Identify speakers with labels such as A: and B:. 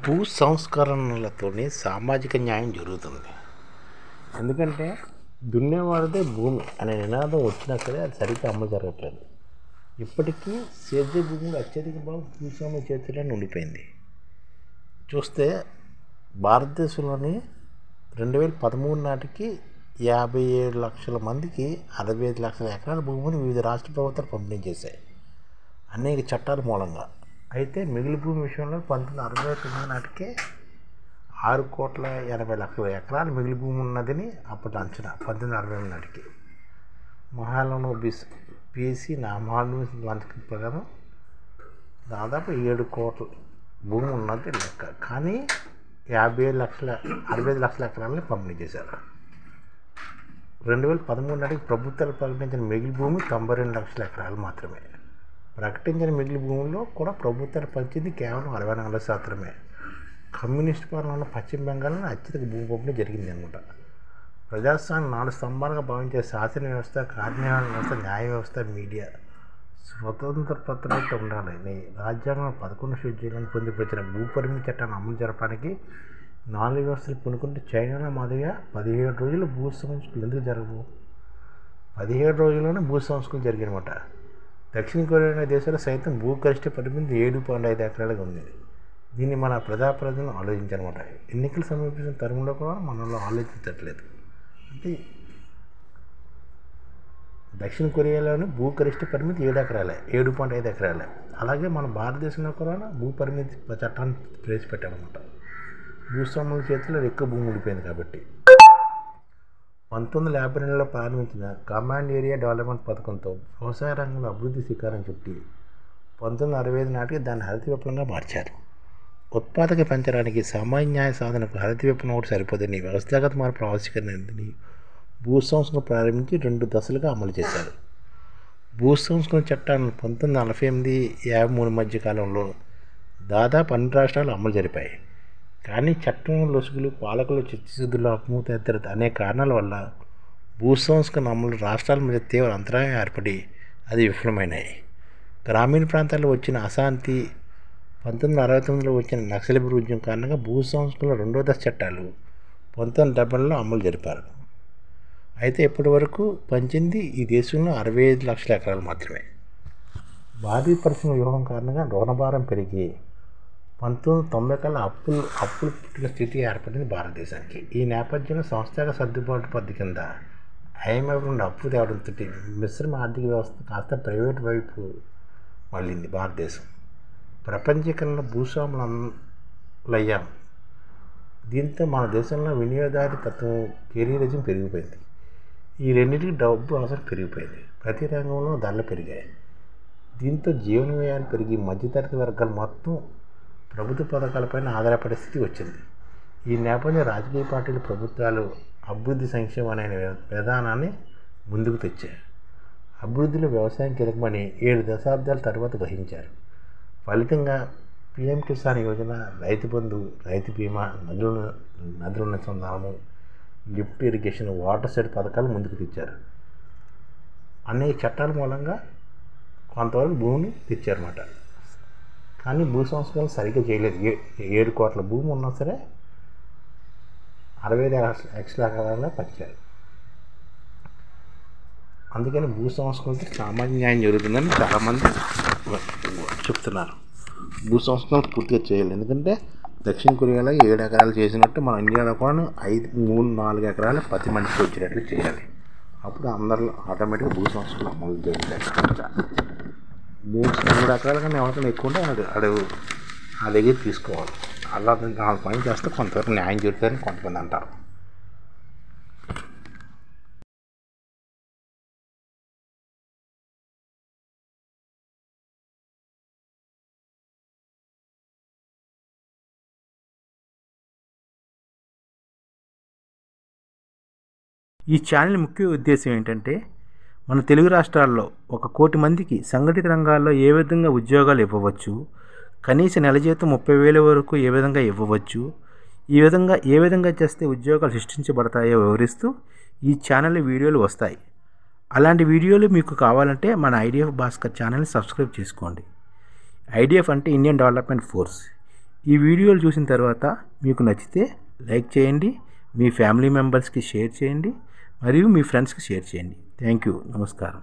A: భూ సంస్కరణలతోనే సామాజిక న్యాయం జరుగుతుంది. ఎందుకంటే దున్నేవాడిదే భూమి అనే నినాదం వచ్చినా సరే అది సరిగ్గా అమలు జరగట్లేదు. ఇప్పటికీ సేద్య భూములు అత్యధిక భాగం భూస్వామ్య చేతిలోనే ఉండిపోయింది. చూస్తే భారతదేశంలోని 2013 నాటికి 57 లక్షల మందికి 65 లక్షల ఎకరాల భూమిని వివిధ రాష్ట్ర ప్రభుత్వాలు పంపిణీ చేశాయి అనేక చట్టాల మూలంగా. అయితే మిగిలి భూమి విషయంలో 1969 నాటికే 6,80,00,000 ఎకరాలు మిగిలి భూమి ఉన్నదని అప్పటి అంచనా. 1968 నాటికి మహాలనోబిస్ పిఎస్సి నామానుసంధానం ప్రకారం దాదాపు 7 కోట్ల భూమి ఉన్నది లెక్క. కానీ 65 లక్షల ఎకరాలని పంపిణీ చేశారు. 2013 నాటికి ప్రభుత్వాలు ప్రకటించిన మిగిలి భూమి 92 లక్షల ఎకరాలు మాత్రమే. ప్రకటించిన మిగిలి భూముల్లో కూడా ప్రభుత్వాలు పంచింది కేవలం 64%. కమ్యూనిస్ట్ పాలన ఉన్న పశ్చిమ బెంగాల్లో అత్యధిక భూ పంపిణీ జరిగింది అనమాట. ప్రజాస్వామ్యం 4 స్తంభాలుగా భావించే శాసన వ్యవస్థ, కార్యనిర్వహణ వ్యవస్థ, న్యాయ వ్యవస్థ, మీడియా స్వతంత్ర పత్రంతో ఉండాలని రాజ్యాంగం 11 షెడ్యూల్లను పొందుపరిచిన భూ పరిమితి చట్టాన్ని అమలు జరపడానికి 4 వ్యవస్థలు పూనుకుంటే చైనాలో మాదిరిగా 17 రోజులు భూ సంస్కరణలు ఎందుకు జరగవు? 17 రోజుల్లోనే భూ సంస్కరణలు జరిగాయన్నమాట. దక్షిణ కొరియా దేశాల్లో సైతం భూ గరిష్ట పరిమితి 7.5 ఎకరాలుగా ఉంది. దీన్ని మన ప్రజాప్రతినిధులు ఆలోచించారన్నమాట. ఎన్నికలు సమీపించిన తరుణంలో కూడా మనలో ఆలోచించట్లేదు. అంటే దక్షిణ కొరియాలోని భూ గరిష్ట పరిమితి 7.5 ఎకరాలే. అలాగే మన భారతదేశంలో కూడా భూ పరిమితి చట్టాన్ని ప్రవేశపెట్టామన్నమాట. భూస్వాముల చేతిలో ఎక్కువ భూమి ఉండిపోయింది కాబట్టి 1952లో ప్రారంభించిన కమాండ్ ఏరియా డెవలప్మెంట్ పథకంతో వ్యవసాయ రంగంలో అభివృద్ధి శిఖరం చుట్టి 1965 నాటికి దాన్ని హరిత విప్లవంగా మార్చారు. ఉత్పాదక పెంచడానికి సామాన్య న్యాయ సాధనకు హరిత విప్లవం ఒకటి సరిపోదని వ్యవస్థాగత మార్పుల ఆవిష్కరణని భూ సంస్కరణ ప్రారంభించి 2 దశలుగా అమలు చేశారు. భూ సంస్కరణ చట్టాలను 1948-53 మధ్య కాలంలో దాదాపు అన్ని రాష్ట్రాలు అమలు జరిపాయి. కానీ చట్టం లొసుగులు, పాలకులు చిత్తశుద్ధులు, అపమూతేతరత అనే కారణాల వల్ల భూ సంస్కరణ అమలు రాష్ట్రాల మధ్య తీవ్ర అంతరాయం ఏర్పడి అది విఫలమైనాయి. గ్రామీణ ప్రాంతాల్లో వచ్చిన అశాంతి, 1969లో వచ్చిన నక్సలైట్ ఉద్యమం కారణంగా భూ సంస్కరణలో 2వ దశ చట్టాలు 1970లో అమలు జరిపారు. అయితే ఇప్పటి వరకు పంచింది ఈ దేశంలో 65 లక్షల ఎకరాలు మాత్రమే. భారీ పరిశ్రమ వ్యూహం కారణంగా రుణభారం పెరిగి 1990 కల్లా అప్పులు పుట్టిన స్థితి ఏర్పడింది భారతదేశానికి. ఈ నేపథ్యంలో సంస్థాగత సర్దుబాటు పద్ధతి కింద ఐఎంఎఫ్ నుండి అప్పు తేవడంతో మిశ్రమ ఆర్థిక వ్యవస్థ కాస్త ప్రైవేట్ వైపు మళ్ళింది భారతదేశం. ప్రపంచీకరణ భూస్వాములయ్యాం. దీంతో మన దేశంలో వినియోగదారి తత్వం, కెరీరిజం పెరిగిపోయింది. ఈ రెండింటికి డబ్బు అవసరం పెరిగిపోయింది. ప్రతి రంగంలో ధరలు పెరిగాయి. దీంతో జీవన వ్యయాలు పెరిగి మధ్యతరగతి వర్గాలు మొత్తం ప్రభుత్వ పథకాలపైన ఆధారపడే స్థితి వచ్చింది. ఈ నేపథ్యంలో రాజకీయ పార్టీలు, ప్రభుత్వాలు అభివృద్ధి సంక్షేమం అనే విధానాన్ని ముందుకు తెచ్చాయి. అభివృద్ధిలో వ్యవసాయం కీలకమని 7 దశాబ్దాల తర్వాత గ్రహించారు. ఫలితంగా పిఎం కిసాన్ యోజన, రైతు బంధు, రైతు బీమా, నదుల అనుసంధానము, లిఫ్ట్ ఇరిగేషన్, వాటర్ షెడ్ పథకాలు ముందుకు తెచ్చారు. అనేక చట్టాల మూలంగా కొంతవరకు భూమిని తెచ్చారన్నమాట. కానీ భూ సంస్కరణ సరిగ్గా చేయలేదు. 7 కోట్ల భూమి ఉన్నా సరే 65 లక్షల ఎకరాల్లో పంచారు. అందుకని భూ సంస్కరణకి సామాన్య న్యాయం జరుగుతుందని చాలామంది చెప్తున్నారు. భూ సంస్కరణ పూర్తిగా చేయాలి. ఎందుకంటే దక్షిణ కొరియాలో 7 ఎకరాలు చేసినట్టు మన ఇండియాలో కూడా 3-4 ఎకరాలు ప్రతి మనిషికి వచ్చేటట్లు చేయాలి. అప్పుడు అందరిలో ఆటోమేటిక్గా భూ సంస్కరణ అమలు జరుగుతాయి. 3 ఎకరాల కన్నా ఎవరికైనా ఎక్కువ ఉంటే ఆ దగ్గర తీసుకోవాలి. అలా 4 పని చేస్తే కొంతవరకు న్యాయం జరుగుతుందని కొంతమంది అంటారు.
B: ఈ ఛానల్ ముఖ్య ఉద్దేశం ఏంటంటే మన తెలుగు రాష్ట్రాల్లో 1 కోటి మందికి సంఘటిత రంగాల్లో ఏ విధంగా ఉద్యోగాలు ఇవ్వవచ్చు, కనీస నెల జీతం 30,000 వరకు ఏ విధంగా ఇవ్వవచ్చు, ఏ విధంగా చేస్తే ఉద్యోగాలు సృష్టించబడతాయో వివరిస్తూ ఈ ఛానల్ వీడియోలు వస్తాయి. అలాంటి వీడియోలు మీకు కావాలంటే మన ఐడిఎఫ్ భాస్కర్ ఛానల్ని సబ్స్క్రైబ్ చేసుకోండి. ఐడిఎఫ్ అంటే ఇండియన్ డెవలప్మెంట్ ఫోర్స్. ఈ వీడియోలు చూసిన తర్వాత మీకు నచ్చితే లైక్ చేయండి, మీ ఫ్యామిలీ మెంబర్స్కి షేర్ చేయండి మరియు మీ ఫ్రెండ్స్కి షేర్ చేయండి. Thank you. నమస్కారం.